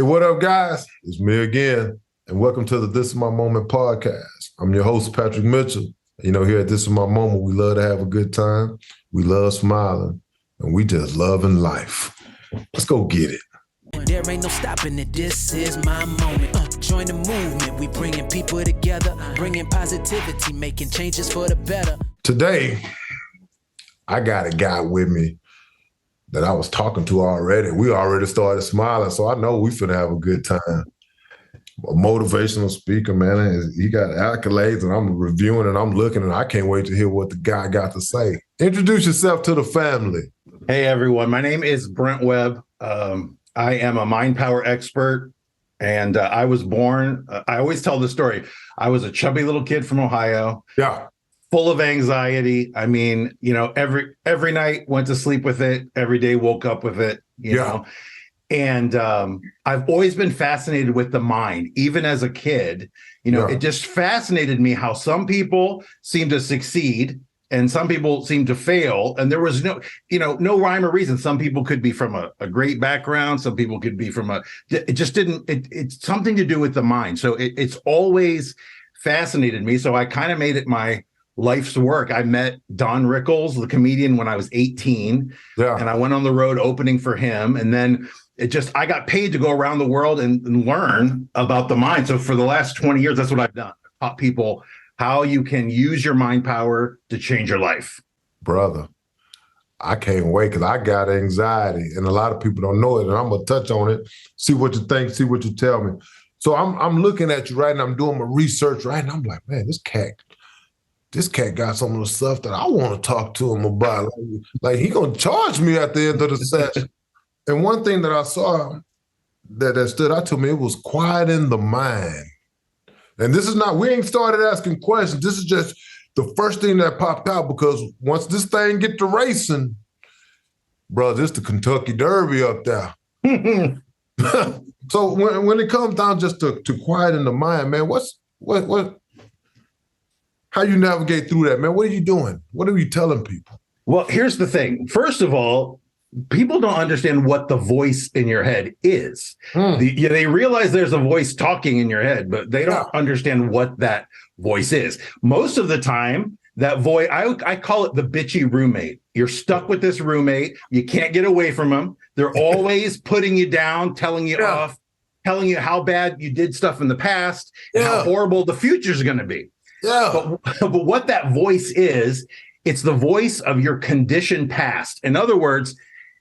Hey, what up, guys? It's me again, and welcome to the This Is My Moment podcast. I'm your host, Patrick Mitchell. Here at This Is My Moment, we love to have a good time. We love smiling, and we just loving life. Let's go get it. There ain't no stopping it. This is my moment. Join the movement. We bringing people together, bringing positivity, making changes for the better. Today, I got a guy with me that I was talking to already. We already started smiling, so I know we finna have a good time. A motivational speaker, man. He got accolades, and I'm reviewing and I'm looking, and I can't wait to hear what the guy got to say. Introduce yourself to the family. Hey, everyone. My name is Brent Webb. I am a mind power expert, and I was born, I always tell the story. I was a chubby little kid from Ohio. Yeah. Full of anxiety. I mean, every night went to sleep with it. Every day woke up with it, you know. And I've always been fascinated with the mind, even as a kid. It just fascinated me how some people seem to succeed and some people seem to fail. And there was no rhyme or reason. Some people could be from a great background. Some people could be from it's something to do with the mind. So it's always fascinated me. So I kind of made it my life's work. I met Don Rickles, the comedian, when I was 18. Yeah. And I went on the road opening for him. And then I got paid to go around the world and learn about the mind. So for the last 20 years, that's what I've done. I've taught people how you can use your mind power to change your life. Brother, I can't wait because I got anxiety and a lot of people don't know it. And I'm going to touch on it, see what you think, see what you tell me. So I'm looking at you right now. I'm doing my research right now. I'm like, man, this cat got some of the stuff that I want to talk to him about. Like he going to charge me at the end of the session. And one thing that I saw that stood out to me, it was quiet in the mind. And this is not, we ain't started asking questions. This is just the first thing that popped out because once this thing get to racing, bro, this the Kentucky Derby up there. So when it comes down just to quiet in the mind, man, how you navigate through that, man? What are you doing? What are you telling people? Well, here's the thing. First of all, people don't understand what the voice in your head is. They realize there's a voice talking in your head, but they don't understand what that voice is. Most of the time, that voice, I call it the bitchy roommate. You're stuck with this roommate. You can't get away from them. They're always putting you down, telling you off, telling you how bad you did stuff in the past, and how horrible the future's going to be. Yeah. But what that voice is, it's the voice of your conditioned past. In other words,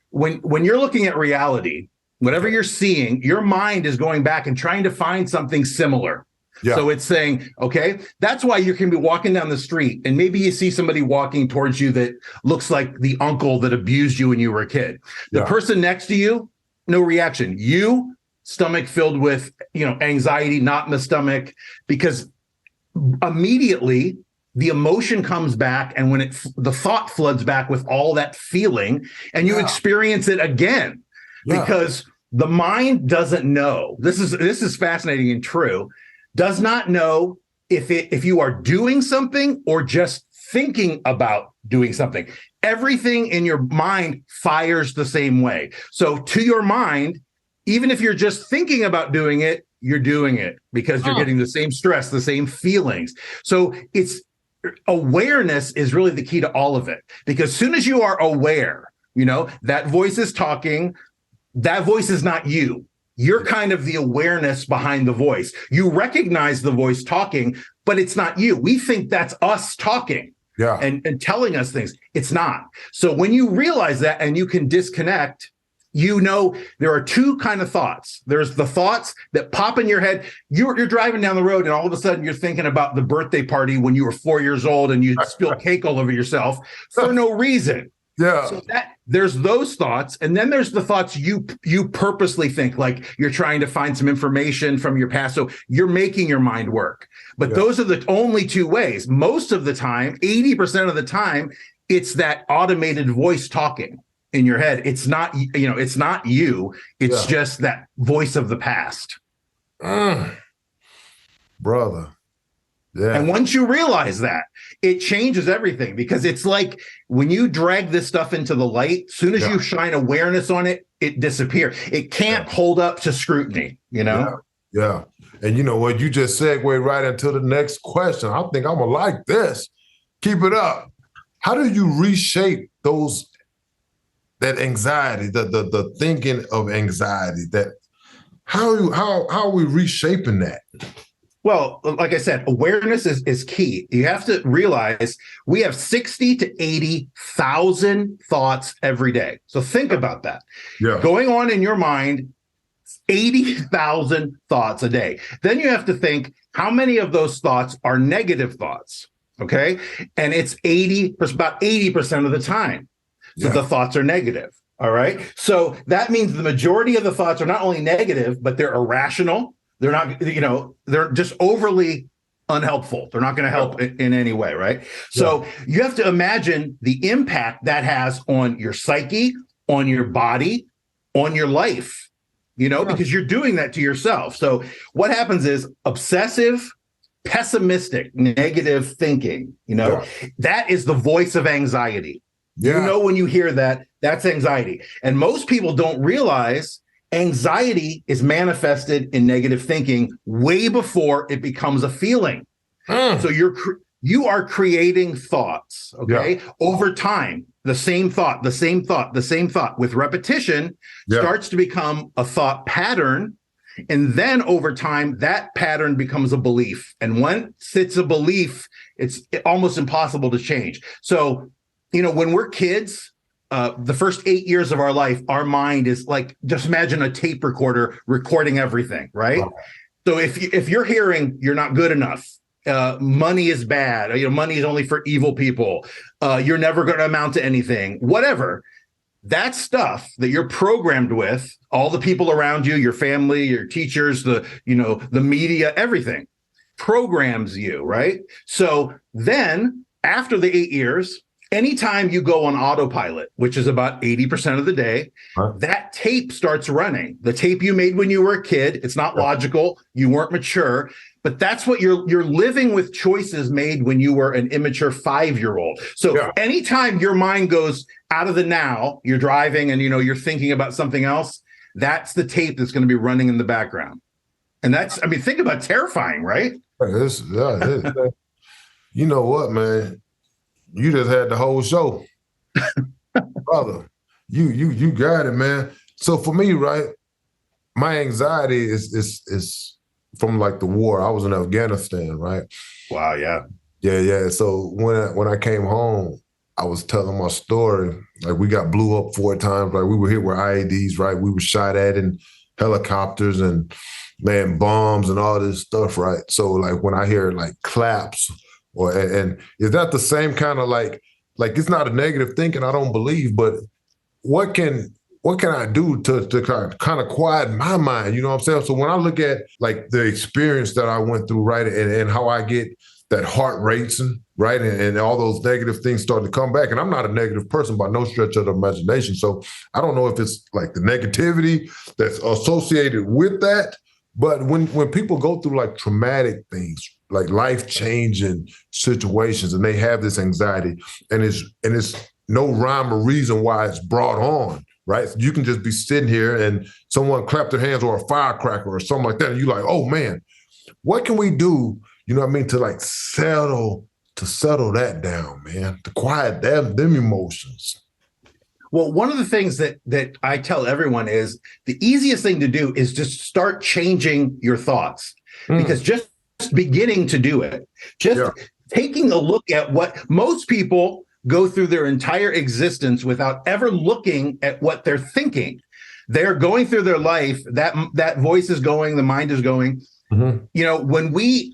when you're looking at reality, whatever you're seeing, your mind is going back and trying to find something similar. Yeah. So it's saying, okay, that's why you can be walking down the street and maybe you see somebody walking towards you that looks like the uncle that abused you when you were a kid. The person next to you, no reaction. You, stomach filled with, anxiety, knot in the stomach, because immediately the emotion comes back, and when the thought floods back with all that feeling, and you experience it again, because the mind doesn't know. This is fascinating and true. Does not know if you are doing something or just thinking about doing something. Everything in your mind fires the same way. So to your mind, even if you're just thinking about doing it, you're doing it because you're getting the same stress, the same feelings. So awareness is really the key to all of it, because as soon as you are aware, that voice is talking, that voice is not you. You're kind of the awareness behind the voice. You recognize the voice talking, but it's not you. We think that's us talking and telling us things. It's not. So when you realize that and you can disconnect, there are two kind of thoughts. There's the thoughts that pop in your head. You're driving down the road and all of a sudden you're thinking about the birthday party when you were 4 years old and you spilled cake all over yourself for no reason. Yeah. So there's those thoughts. And then there's the thoughts you purposely think, like you're trying to find some information from your past. So you're making your mind work. But those are the only two ways. Most of the time, 80% of the time, it's that automated voice talking in your head. It's not, it's not you. It's just that voice of the past. Brother, Yeah. And once you realize that, it changes everything, because it's like when you drag this stuff into the light, as soon as you shine awareness on it, it disappears. It can't hold up to scrutiny, you know? Yeah. And you know what? You just segue right into the next question. I think I'm going to like this. Keep it up. How do you reshape that anxiety, the thinking of anxiety? How are we reshaping that? Well, like I said, awareness is key. You have to realize we have 60 to 80,000 thoughts every day. So think about that. Yeah. Going on in your mind, 80,000 thoughts a day. Then you have to think, how many of those thoughts are negative thoughts? Okay. And it's about 80% of the time. So the thoughts are negative. All right. So that means the majority of the thoughts are not only negative, but they're irrational. They're not, they're just overly unhelpful. They're not going to help in any way, right? So you have to imagine the impact that has on your psyche, on your body, on your life, because you're doing that to yourself. So what happens is obsessive, pessimistic, negative thinking, that is the voice of anxiety. Yeah. When you hear that, that's anxiety. And most people don't realize anxiety is manifested in negative thinking way before it becomes a feeling. So you are creating thoughts, over time. The same thought with repetition starts to become a thought pattern. And then over time, that pattern becomes a belief. And once it's a belief, it's almost impossible to change. So, when we're kids, the first 8 years of our life, our mind is like, just imagine a tape recorder recording everything, right? So if you're hearing you're not good enough, money is bad, money is only for evil people, you're never going to amount to anything, whatever, that stuff that you're programmed with, all the people around you, your family, your teachers, the media, everything programs you, right? So then after the 8 years, anytime you go on autopilot, which is about 80% of the day, that tape starts running. The tape you made when you were a kid, it's not logical, you weren't mature, but that's what you're living with choices made when you were an immature 5-year-old. So anytime your mind goes out of the now, you're driving and you're thinking about something else, that's the tape that's going to be running in the background. And think about terrifying, right? You know what, man? You just had the whole show, brother. You got it, man. So for me, right, my anxiety is from like the war. I was in Afghanistan, right? Wow, yeah. Yeah. So when I came home, I was telling my story. Like, we got blew up 4 times. Like, we were hit with IEDs, right? We were shot at in helicopters and bombs and all this stuff, right? So like when I hear like claps. And is that the same kind of like it's not a negative thinking, I don't believe, but what can I do to kind of quiet my mind? You know what I'm saying? So when I look at like the experience that I went through, right, and how I get that heart racing, right, and all those negative things start to come back. And I'm not a negative person by no stretch of the imagination. So I don't know if it's like the negativity that's associated with that. But when people go through like traumatic things, like life-changing situations, and they have this anxiety, and it's no rhyme or reason why it's brought on, right? You can just be sitting here and someone clap their hands or a firecracker or something like that, and you're like, oh man, what can we do, to like settle that down, man, to quiet them emotions? Well, one of the things that I tell everyone is the easiest thing to do is just start changing your thoughts, because just beginning to do it, taking a look at what most people go through their entire existence without ever looking at what they're thinking. They're going through their life, that voice is going, the mind is going. When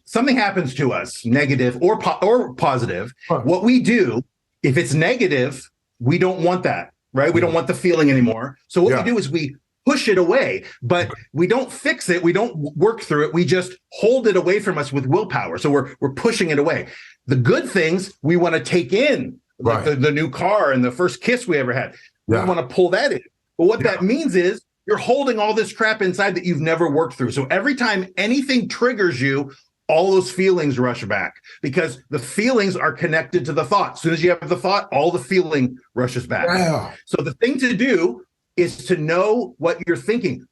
something happens to us, negative or positive, what we do, if it's negative, we don't want that. Right? We don't want the feeling anymore. So what we do is we push it away, but we don't fix it. We don't work through it. We just hold it away from us with willpower. So we're pushing it away. The good things we want to take in, like the new car and the first kiss we ever had. We want to pull that in. But what that means is you're holding all this crap inside that you've never worked through. So every time anything triggers you, all those feelings rush back because the feelings are connected to the thought. As soon as you have the thought, all the feeling rushes back. Wow. So the thing to do is to know what you're thinking.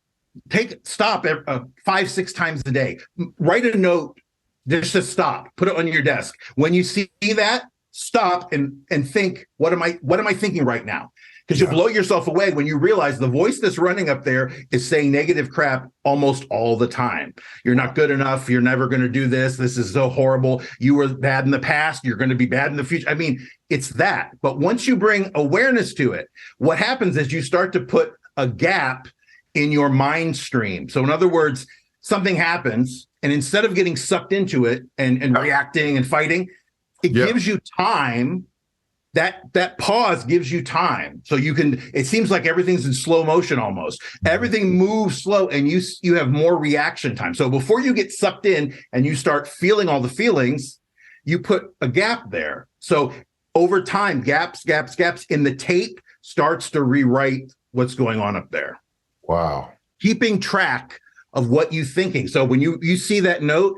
Stop 5-6 times a day. Write a note just to stop. Put it on your desk. When you see that, stop and think, what am I thinking right now? Because you'll blow yourself away when you realize the voice that's running up there is saying negative crap almost all the time. You're not good enough. You're never going to do this. This is so horrible. You were bad in the past. You're going to be bad in the future. I mean, it's that. But once you bring awareness to it, what happens is you start to put a gap in your mind stream. So in other words, something happens, and instead of getting sucked into it and reacting and fighting, it gives you time. That pause gives you time. So it seems like everything's in slow motion almost. Everything moves slow and you have more reaction time. So before you get sucked in and you start feeling all the feelings, you put a gap there. So over time, gaps in the tape starts to rewrite what's going on up there. Wow. Keeping track of what you're thinking. So when you see that note,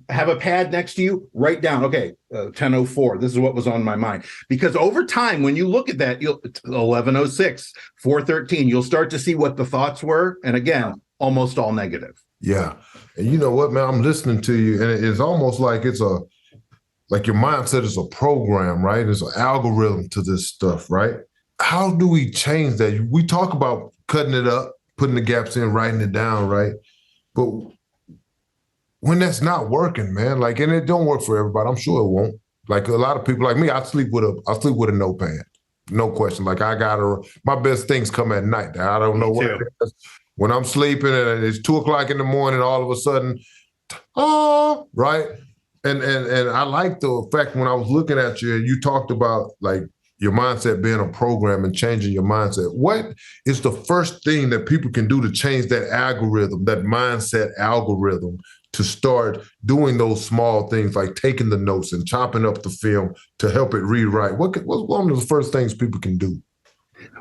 have a pad next to you, write down, okay, 10:04, this is what was on my mind. Because over time, when you look at that, 11:06, 4:13, you'll start to see what the thoughts were. And again, almost all negative. Yeah. And you know what, man, I'm listening to you, and it's almost like like your mindset is a program, right? There's an algorithm to this stuff, right? How do we change that? We talk about cutting it up, putting the gaps in, writing it down, right? But when that's not working, man, like, and it don't work for everybody, I'm sure it won't. Like a lot of people like me, I sleep with a notepad, no question. Like my best things come at night. I don't know what it is. When I'm sleeping and it's 2:00 in the morning, all of a sudden, right? And I like the fact when I was looking at you, you talked about like your mindset being a program and changing your mindset. What is the first thing that people can do to change that algorithm, that mindset algorithm, to start doing those small things like taking the notes and chopping up the film to help it rewrite? What's one of the first things people can do?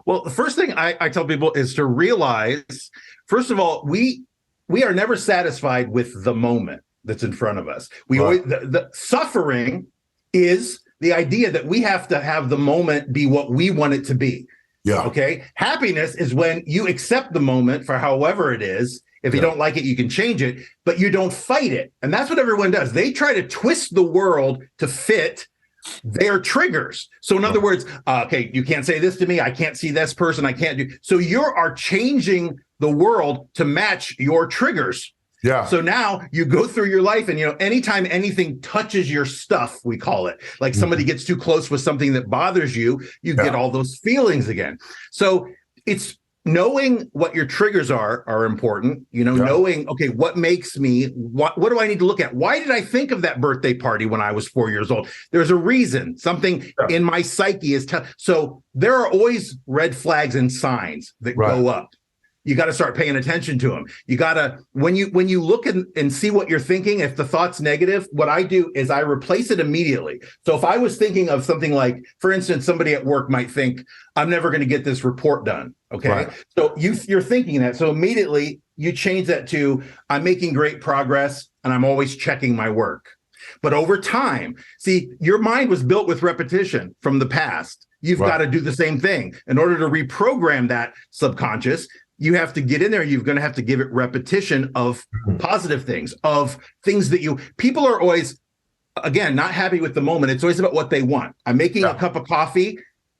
Well, the first thing I tell people is to realize, first of all, we are never satisfied with the moment that's in front of us. The suffering is the idea that we have to have the moment be what we want it to be. Yeah. Okay. Happiness is when you accept the moment for however it is. If you don't like it, you can change it, but you don't fight it. And that's what everyone does. They try to twist the world to fit their triggers. So in other words, okay, you can't say this to me. I can't see this person. I can't do. So you are changing the world to match your triggers. Yeah. So now you go through your life and, anytime anything touches your stuff, we call it, like somebody gets too close with something that bothers you, you get all those feelings again. So it's knowing what your triggers are important, knowing, okay, what makes me, what do I need to look at? Why did I think of that birthday party when I was 4 years old? There's a reason. Something in my psyche is, so there are always red flags and signs that go up. You got to start paying attention to them. You got to, when you look and see what you're thinking, if the thought's negative, what I do is I replace it immediately. So if I was thinking of something like, for instance, somebody at work might think, I'm never going to get this report done. Okay. Right. So you're thinking that. So immediately you change that to, I'm making great progress and I'm always checking my work. But over time, see, your mind was built with repetition from the past. You've got to do the same thing. In order to reprogram that subconscious, you have to get in there. You're going to have to give it repetition of positive things, of things that people are always, again, not happy with the moment. It's always about what they want. I'm making a cup of coffee.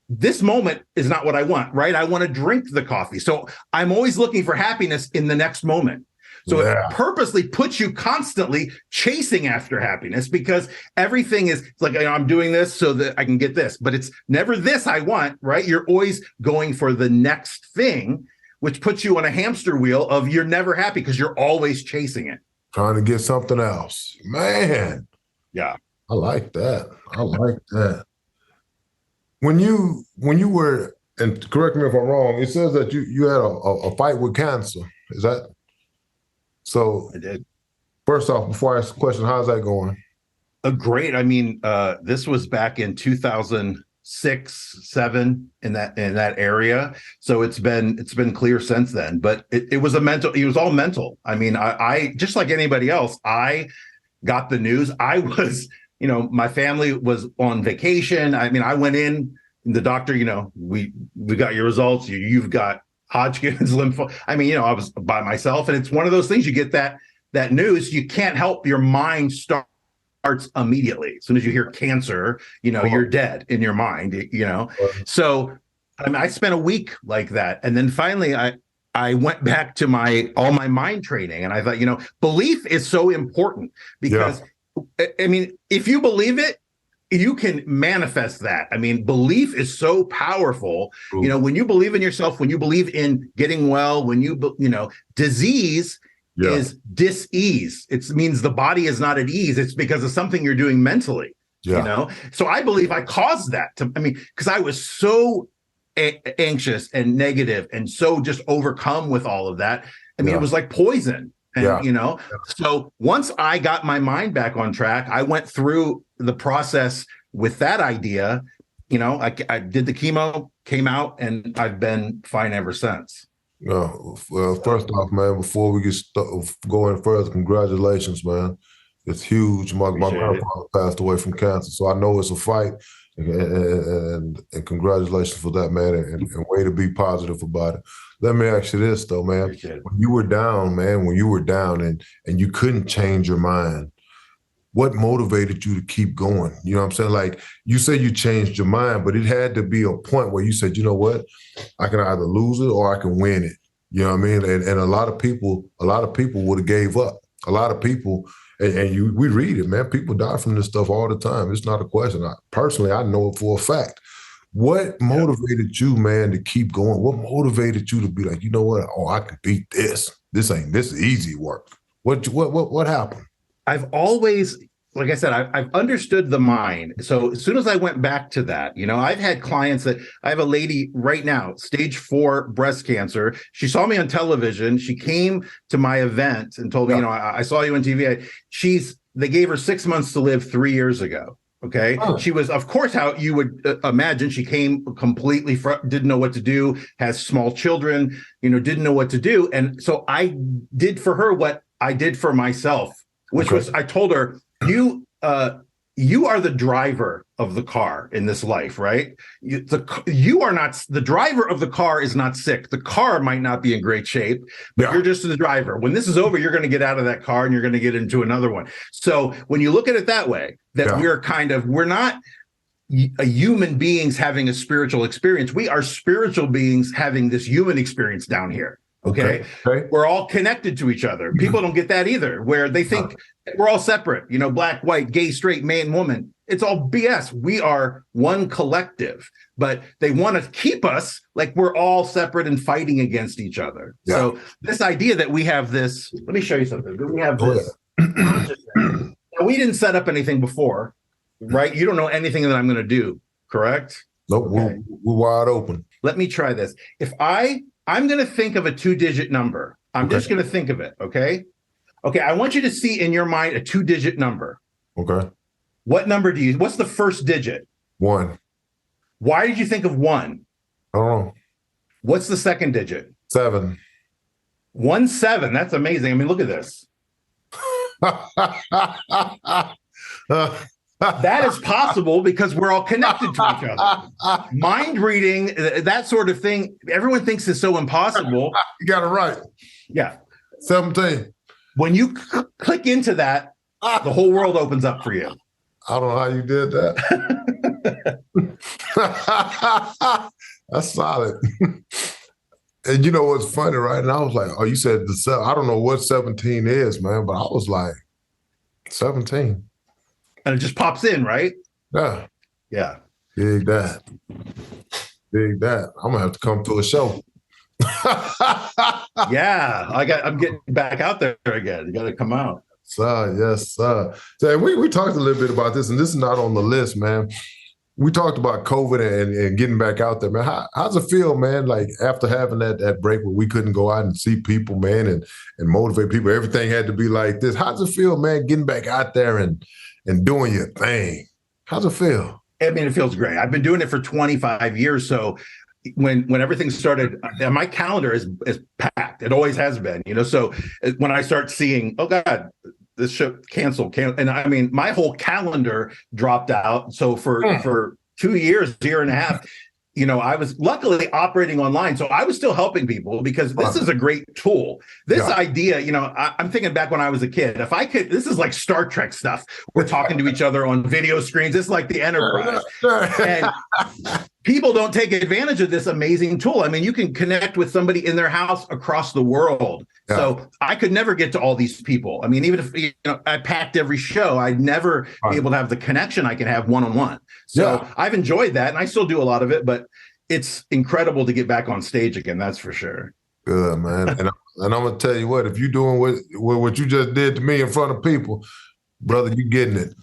This moment is not what I want, right? I want to drink the coffee. So I'm always looking for happiness in the next moment. So it purposely puts you constantly chasing after happiness because everything is like, I'm doing this so that I can get this, but it's never this I want, right? You're always going for the next thing, which puts you on a hamster wheel of you're never happy because you're always chasing it. Trying to get something else. Man. Yeah. I like that. When you were, and correct me if I'm wrong, it says that you had a fight with cancer. Is that? So I did. First off, before I ask the question, how's that going? Great. I mean, this was back in 2006, 2007 in that area. So it's been clear since then. But it was all mental. I mean, I just like anybody else, I got the news, I was, my family was on vacation. I mean, I went in, the doctor, we got your results. You've got Hodgkin's lymphoma. I mean, I was by myself, and it's one of those things. You get that news, you can't help your mind starts immediately. As soon as you hear cancer, you're dead in your mind. So I mean, I spent a week like that, and then finally, I went back to all my mind training, and I thought, belief is so important because, I mean, if you believe it, you can manifest that. I mean, belief is so powerful. Ooh. When you believe in yourself, when you believe in getting well, when disease is dis-ease. It means the body is not at ease. It's because of something you're doing mentally. So I believe I caused that because I was so anxious and negative and so just overcome with all of that. I mean, it was like poison. And, so once I got my mind back on track, I went through the process with that idea. I did the chemo, came out, and I've been fine ever since. Well, first off, man, before we get going further, congratulations, man. It's huge. My grandfather passed away from cancer, so I know it's a fight. And congratulations for that, man, and way to be positive about it. Let me ask you this, though, man. When you were down, and you couldn't change your mind, what motivated you to keep going? You know what I'm saying? Like, you say you changed your mind, but it had to be a point where you said, you know what? I can either lose it or I can win it. You know what I mean? And a lot of people would have gave up. A lot of people, we read it, man. People die from this stuff all the time. It's not a question. Personally, I know it for a fact. What motivated you, man, to keep going? What motivated you to be like, you know what? Oh, I can beat this. This is easy work. What happened? I've always, like I said, I've understood the mind. So as soon as I went back to that, I've had clients that I have a lady right now, stage 4 breast cancer. She saw me on television. She came to my event and told me, I saw you on TV. They gave her 6 months to live 3 years ago. Okay. Oh. She was, of course, how you would imagine. She came completely, didn't know what to do, has small children, didn't know what to do. And so I did for her what I did for myself, which was, I told her, you are the driver of the car in this life, right? You are not, the driver of the car is not sick. The car might not be in great shape, but you're just the driver. When this is over, you're going to get out of that car and you're going to get into another one. So when you look at it that way, that we're not human beings having a spiritual experience. We are spiritual beings having this human experience down here. Okay. We're all connected to each other. People don't get that either, where they think we're all separate, black, white, gay, straight, man, woman. It's all BS. We are one collective, but they want to keep us like we're all separate and fighting against each other. Yeah. So this idea that we have this, let me show you something. We have this. Now, we didn't set up anything before, right? You don't know anything that I'm going to do, correct? Nope. Okay. We're wide open. Let me try this. I'm going to think of a 2-digit number. I'm just going to think of it. Okay. Okay. I want you to see in your mind a 2-digit number. Okay. What number what's the first digit? 1. Why did you think of 1? I don't know. What's the second digit? 7. 17. That's amazing. I mean, look at this. That is possible because we're all connected to each other. Mind reading, that sort of thing, everyone thinks is so impossible. You got it right. Yeah. 17. When you click into that, the whole world opens up for you. I don't know how you did that. That's solid. And you know what's funny, right? And I was like, oh, you said I don't know what 17 is, man, but I was like, 17. And it just pops in, right? Yeah. Yeah. Dig that. I'm gonna have to come to a show. Yeah. I'm getting back out there again. You gotta come out. Sir, yes, sir. So we talked a little bit about this, and this is not on the list, man. We talked about COVID and getting back out there, man. How's it feel, man? Like after having that break where we couldn't go out and see people, man, and motivate people, everything had to be like this. How's it feel, man, getting back out there and doing your thing? How's it feel? I mean, it feels great. I've been doing it for 25 years. So when everything started, my calendar is packed. It always has been, So when I start seeing, oh God, this show canceled. And I mean, my whole calendar dropped out. So for 2 years, year and a half, I was luckily operating online. So I was still helping people because this is a great tool. This idea, I'm thinking back when I was a kid. If I could, this is like Star Trek stuff. We're talking to each other on video screens. It's like the Enterprise. And people don't take advantage of this amazing tool. I mean, you can connect with somebody in their house across the world. Yeah. So I could never get to all these people. I mean, even if I packed every show, I'd never be able to have the connection I can have one-on-one. So I've enjoyed that, and I still do a lot of it, but it's incredible to get back on stage again. That's for sure. Good, man. And I'm going to tell you what, if you're doing what you just did to me in front of people, brother, you're getting it.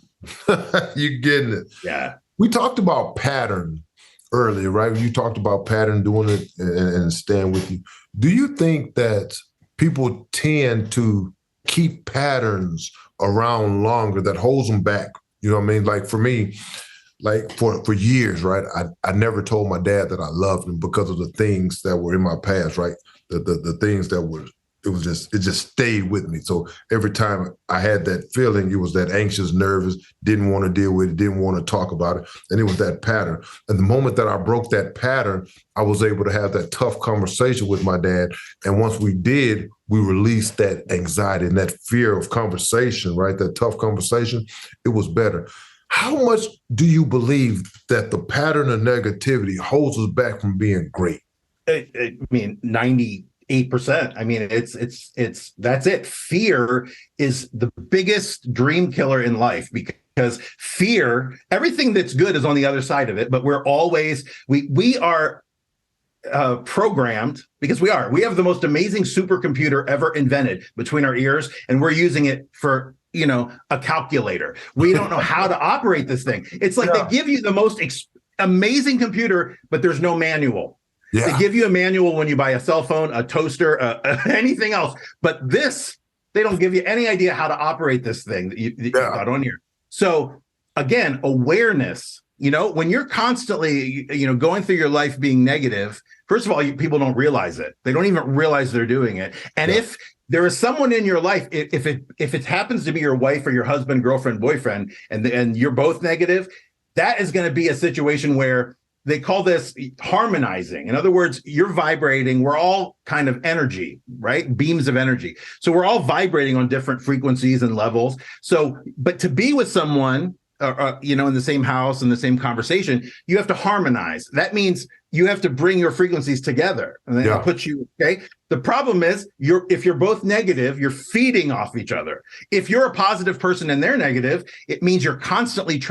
You're getting it. Yeah. We talked about pattern earlier, right? You talked about pattern, doing it and staying with you. Do you think that people tend to keep patterns around longer that holds them back? You know what I mean? Like for me, like for years, right? I never told my dad that I loved him because of the things that were in my past, right? The things that were, it just stayed with me. So every time I had that feeling, it was that anxious, nervous, didn't want to deal with it, didn't want to talk about it. And it was that pattern. And the moment that I broke that pattern, I was able to have that tough conversation with my dad. And once we did, we released that anxiety and that fear of conversation, right? That tough conversation, it was better. How much do you believe that the pattern of negativity holds us back from being great? I mean, 98%. I mean, it's that's it. Fear is the biggest dream killer in life because fear, everything that's good is on the other side of it. But we're always, we are programmed, because we have the most amazing supercomputer ever invented between our ears, and we're using it for a calculator. We don't know how to operate this thing. It's like they give you the most amazing computer, but there's no manual. Yeah. They give you a manual when you buy a cell phone, a toaster, anything else. But this, they don't give you any idea how to operate this thing that you got on here. So again, awareness, when you're constantly, going through your life being negative, first of all, people don't realize it. They don't even realize they're doing it. And if there is someone in your life, if it happens to be your wife or your husband, girlfriend, boyfriend, and you're both negative, that is going to be a situation where they call this harmonizing. In other words, you're vibrating. We're all kind of energy, right? Beams of energy. So we're all vibrating on different frequencies and levels. So, but to be with someone, in the same house, in the same conversation, you have to harmonize. That means you have to bring your frequencies together, and then it puts you, okay? The problem is, if you're both negative, you're feeding off each other. If you're a positive person and they're negative, it means you're constantly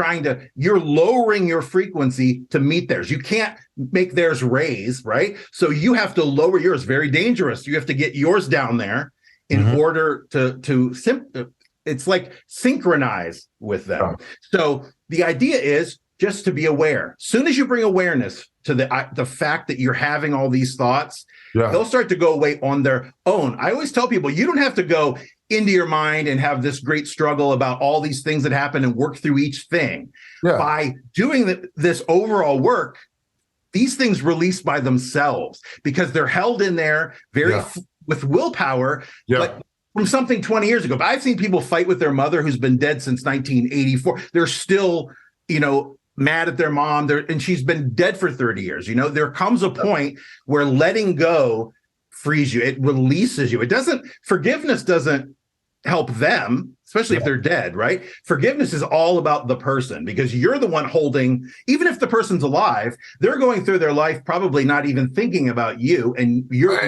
you're lowering your frequency to meet theirs. You can't make theirs raise, right? So you have to lower yours. Very dangerous. You have to get yours down there in order to it's like synchronize with them. So the idea is just to be aware. Soon as you bring awareness to the fact that you're having all these thoughts, they'll start to go away on their own. I always tell people, you don't have to go into your mind and have this great struggle about all these things that happen and work through each thing. By doing this overall work, these things release by themselves because they're held in there with willpower. But from something 20 years ago. But I've seen people fight with their mother who's been dead since 1984. They're still, mad at their mom, and she's been dead for 30 years. There comes a point where letting go frees you. It releases you. Forgiveness doesn't help them, especially if they're dead, right? Forgiveness is all about the person, because you're the one holding, even if the person's alive, they're going through their life probably not even thinking about you, and you're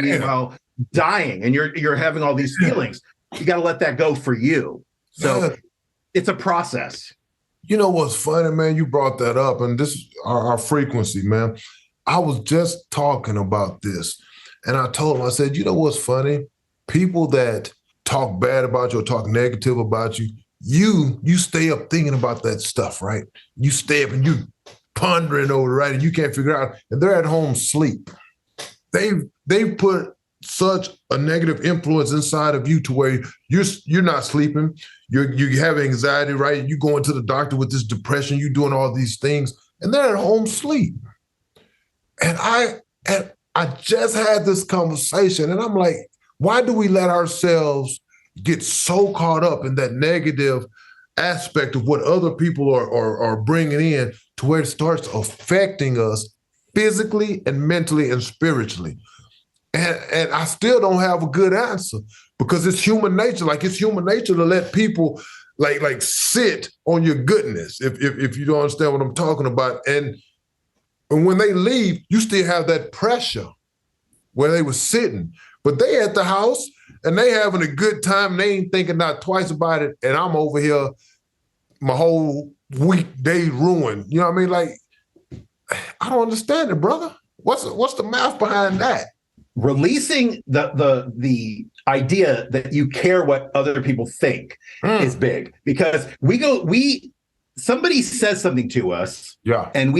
dying, and you're having all these feelings. You got to let that go for you. So it's a process. You know what's funny, man? You brought that up, and this is our frequency, man. I was just talking about this, and I told him, I said, you know what's funny? People that talk bad about you or talk negative about you, you stay up thinking about that stuff, right? You stay up and you pondering over it, right? And you can't figure it out. And they're at home sleep. They've put such a negative influence inside of you to where you're not sleeping. You have anxiety, right? You going to the doctor with this depression, you doing all these things, and they're at home sleep. And I just had this conversation, and I'm like, why do we let ourselves get so caught up in that negative aspect of what other people are bringing in to where it starts affecting us physically and mentally and spiritually. And I still don't have a good answer because it's human nature. Like, it's human nature to let people like sit on your goodness, if you don't understand what I'm talking about. And when they leave, you still have that pressure where they were sitting. But they at the house and they having a good time. They ain't thinking not twice about it. And I'm over here, my whole weekday ruined. You know what I mean? Like, I don't understand it, brother. What's the math behind that? Releasing the idea that you care what other people think is big, because somebody says something to us, and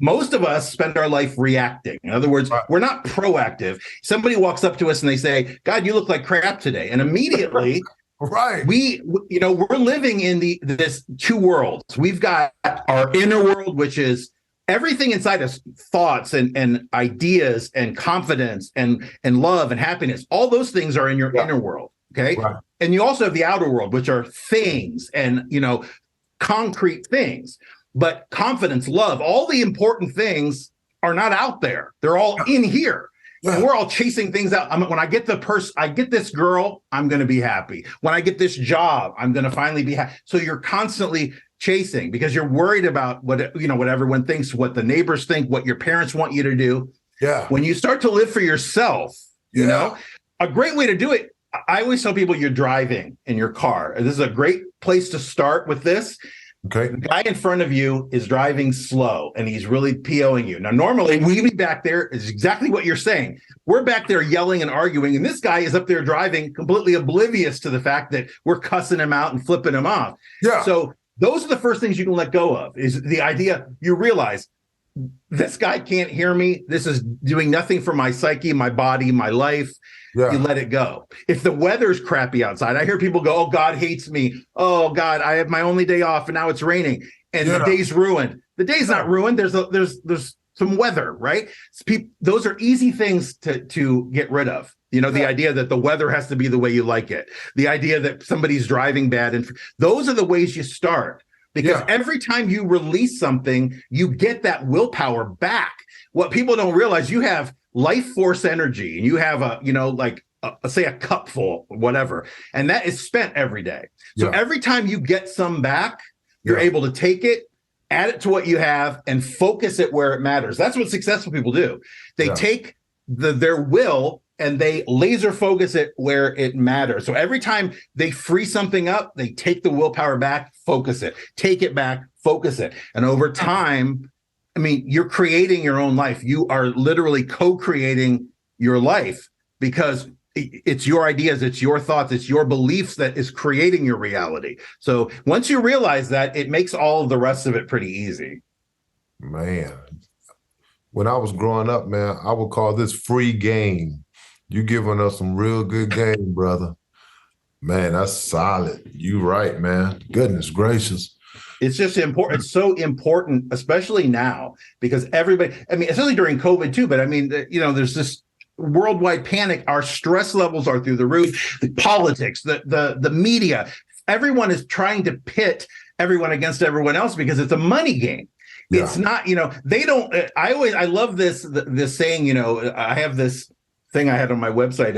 most of us spend our life reacting. In other words, we're not proactive. Somebody walks up to us and they say, "God, you look like crap today," and immediately, we're living in this two worlds. We've got our inner world, which is everything inside us, thoughts and ideas and confidence and love and happiness. All those things are in your inner world. Okay. Right. And you also have the outer world, which are things and, concrete things. But confidence, love, all the important things are not out there. They're all in here. Yeah. And we're all chasing things out. When I get I get this girl, I'm going to be happy. When I get this job, I'm going to finally be happy. So you're constantly chasing because you're worried about what everyone thinks, what the neighbors think, what your parents want you to do. Yeah. When you start to live for yourself, a great way to do it. I always tell people, you're driving in your car. This is a great place to start with this. Okay. The guy in front of you is driving slow and he's really POing you. Now, normally we'd be back there is exactly what you're saying. We're back there yelling and arguing, and this guy is up there driving completely oblivious to the fact that we're cussing him out and flipping him off. Yeah. So those are the first things you can let go of, is the idea you realize this guy can't hear me. This is doing nothing for my psyche, my body, my life. Yeah. You let it go. If the weather's crappy outside, I hear people go, "Oh, God hates me. Oh, God, I have my only day off and now it's raining and the day's ruined." The day's not ruined. There's some weather, right? Those are easy things to get rid of. The idea that the weather has to be the way you like it. The idea that somebody's driving bad. And those are the ways you start. Because every time you release something, you get that willpower back. What people don't realize, you have life force energy, and you have say a cup full, whatever, and that is spent every day. So every time you get some back, you're able to take it, add it to what you have, and focus it where it matters. That's what successful people do. They take their will and they laser focus it where it matters. So every time they free something up, they take the willpower back, focus it, take it back, focus it. And over time, you're creating your own life. You are literally co-creating your life because it's your ideas, it's your thoughts, it's your beliefs that is creating your reality. So once you realize that, it makes all of the rest of it pretty easy. Man, when I was growing up, man, I would call this free game. You giving us some real good game, brother. Man, that's solid. You right, man. Goodness gracious. It's just important. It's so important, especially now, because everybody, especially during COVID too, but there's this worldwide panic. Our stress levels are through the roof. The politics, the media, everyone is trying to pit everyone against everyone else because it's a money game. Yeah. It's not, they don't, I love this saying, I have this thing I had on my website.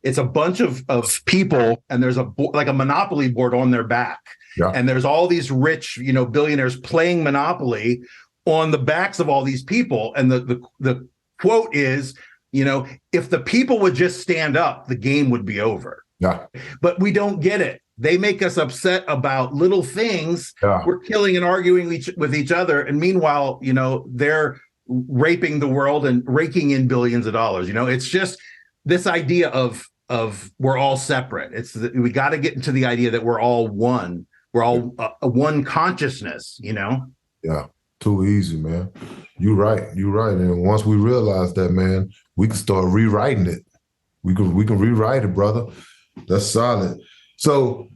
It's a bunch of people, and there's like a Monopoly board on their back. Yeah. And there's all these rich, billionaires playing Monopoly on the backs of all these people. And the quote is, if the people would just stand up, the game would be over. Yeah. But we don't get it. They make us upset about little things. Yeah. We're killing and arguing with each other. And meanwhile, they're raping the world and raking in billions of dollars. It's just this idea of we're all separate. We got to get into the idea that we're all one. We're all one consciousness, Yeah, too easy, man. You're right. And once we realize that, man, we can start rewriting it. We can rewrite it, brother. That's solid. So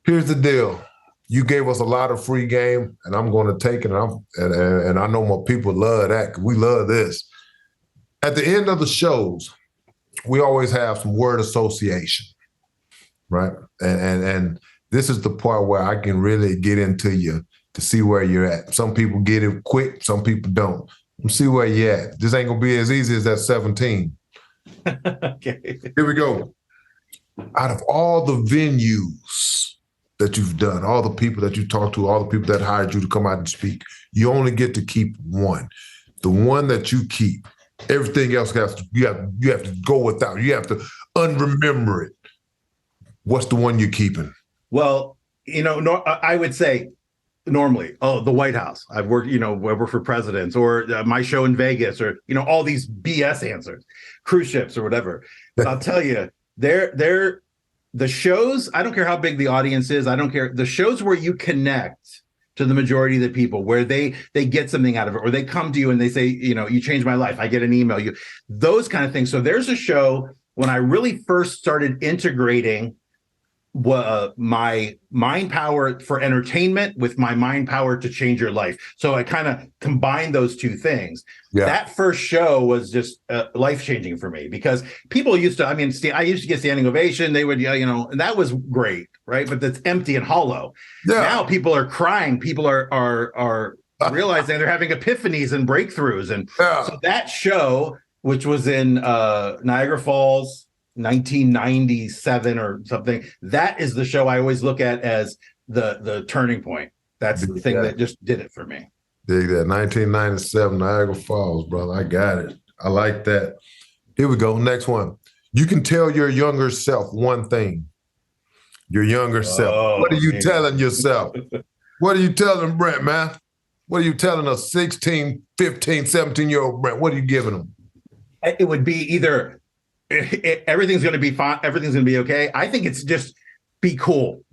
here's the deal. You gave us a lot of free game, and I'm going to take it. And I know my people love that, because we love this. At the end of the shows, we always have some word association. right? And this is the part where I can really get into you to see where you're at. Some people get it quick, some people don't. See where you're at. This ain't gonna be as easy as that 17. Okay. Here we go. Out of all the venues that you've done, all the people that you talked to, all the people that hired you to come out and speak, you only get to keep one. The one that you keep. Everything else you have to go without. You have to unremember it. What's the one you're keeping? Well, I would say normally, the White House. I've worked, I work for presidents, or my show in Vegas, or all these BS answers, cruise ships or whatever. But I'll tell you, they're the shows. I don't care how big the audience is. I don't care. The shows where you connect to the majority of the people, where they get something out of it, or they come to you and they say, you changed my life. I get an email, those kind of things. So there's a show when I really first started integrating my mind power for entertainment with my mind power to change your life. So I kind of combined those two things. Yeah. That first show was just life-changing for me, because people used to, I used to get standing ovation. They would, and that was great, right? But that's empty and hollow. Yeah. Now people are crying. People are realizing they're having epiphanies and breakthroughs. And so that show, which was in Niagara Falls, 1997 or something, that is the show I always look at as the turning point. That's the thing that just did it for me. Dig that. 1997 Niagara Falls, brother. I got it. I like that. Here we go. Next one. You can tell your younger self one thing. Your younger self. What are you telling yourself? What are you telling Brent, man? What are you telling a 16, 15, 17-year-old Brent? What are you giving them? It would be either everything's going to be fine. Everything's going to be okay. I think it's just be cool.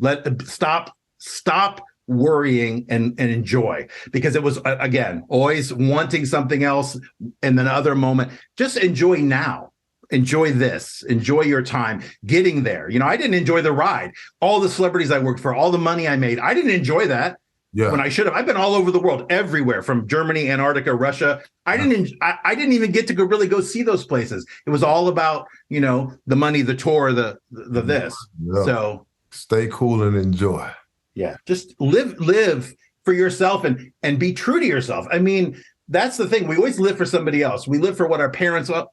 Stop worrying and enjoy, because it was, again, always wanting something else. And then other moment, just enjoy now. Enjoy this. Enjoy your time getting there. I didn't enjoy the ride. All the celebrities I worked for, all the money I made, I didn't enjoy that. Yeah. When I should have. I've been all over the world, everywhere, from Germany, Antarctica, Russia. I didn't even get to really go see those places. It was all about, the money, the tour, the this. Yeah. So stay cool and enjoy. Yeah. Just live for yourself and be true to yourself. That's the thing. We always live for somebody else. We live for what our parents want.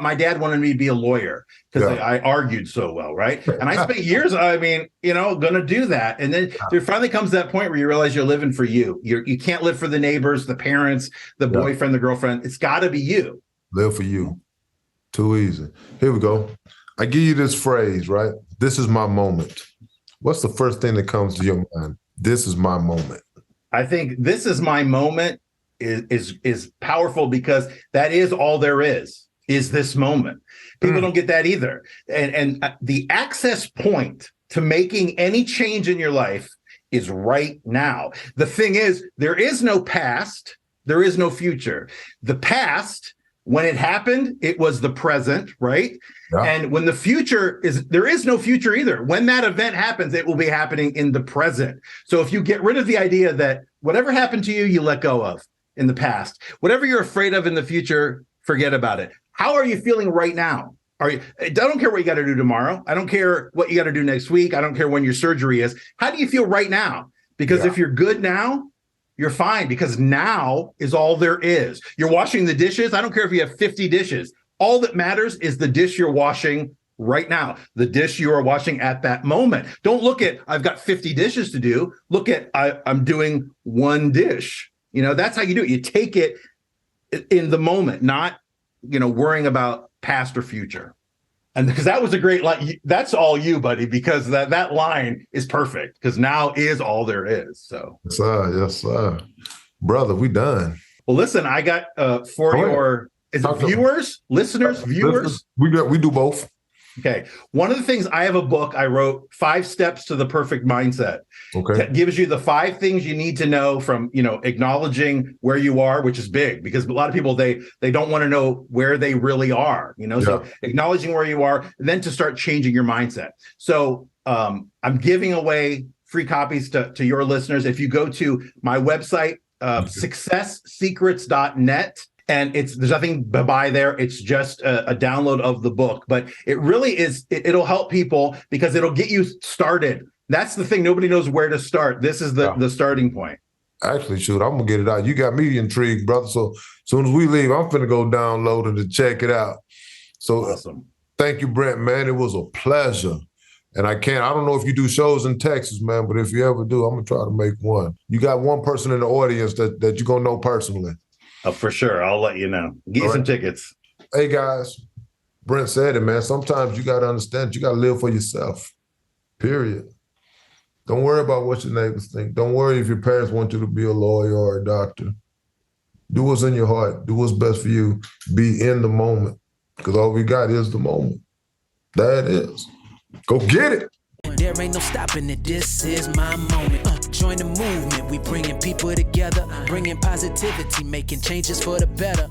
My dad wanted me to be a lawyer because I argued so well, right? And I spent years, going to do that. And then there finally comes that point where you realize you're living for you. You can't live for the neighbors, the parents, the boyfriend, the girlfriend. It's got to be you. Live for you. Too easy. Here we go. I give you this phrase, right? This is my moment. What's the first thing that comes to your mind? This is my moment. I think this is my moment is powerful, because that is all there is this moment. People don't get that either. And the access point to making any change in your life is right now. The thing is, there is no past, there is no future. The past, when it happened, it was the present, right? Yeah. And when the future there is no future either. When that event happens, it will be happening in the present. So if you get rid of the idea that whatever happened to you, you let go of in the past, whatever you're afraid of in the future, forget about it. How are you feeling right now? I don't care what you got to do tomorrow. I don't care what you got to do next week. I don't care when your surgery is. How do you feel right now? Because if you're good now, you're fine, because now is all there is. You're washing the dishes. I don't care if you have 50 dishes. All that matters is the dish you're washing right now, the dish you are washing at that moment. Don't look at, I've got 50 dishes to do. Look at, I'm doing one dish. That's how you do it. You take it in the moment, not, worrying about past or future. And because that was a great line. That's all you, buddy, because that line is perfect, because now is all there is. So yes, sir. Yes, sir. Brother, we done. Well, listen, I got for your viewers, listeners, viewers. We do both. Okay. One of the things, I have a book I wrote, 5 Steps to the Perfect Mindset. Okay. That gives you the 5 things you need to know from, acknowledging where you are, which is big, because a lot of people, they don't want to know where they really are, so acknowledging where you are, and then to start changing your mindset. So I'm giving away free copies to your listeners. If you go to my website, successsecrets.net, And there's nothing to buy there. It's just a download of the book. But it really is, it'll help people because it'll get you started. That's the thing. Nobody knows where to start. This is the starting point. Actually, shoot, I'm going to get it out. You got me intrigued, brother. So as soon as we leave, I'm finna go download it and check it out. So awesome. Thank you, Brent, man. It was a pleasure. And I don't know if you do shows in Texas, man, but if you ever do, I'm going to try to make one. You got one person in the audience that you're going to know personally. For sure. I'll let you know. Get you some tickets. Hey, guys, Brent said it, man. Sometimes you got to understand you got to live for yourself, period. Don't worry about what your neighbors think. Don't worry if your parents want you to be a lawyer or a doctor. Do what's in your heart. Do what's best for you. Be in the moment because all we got is the moment. There it is. Go get it. There ain't no stopping it. This is my moment. Join the movement. We bringing people together, bringing positivity, making changes for the better.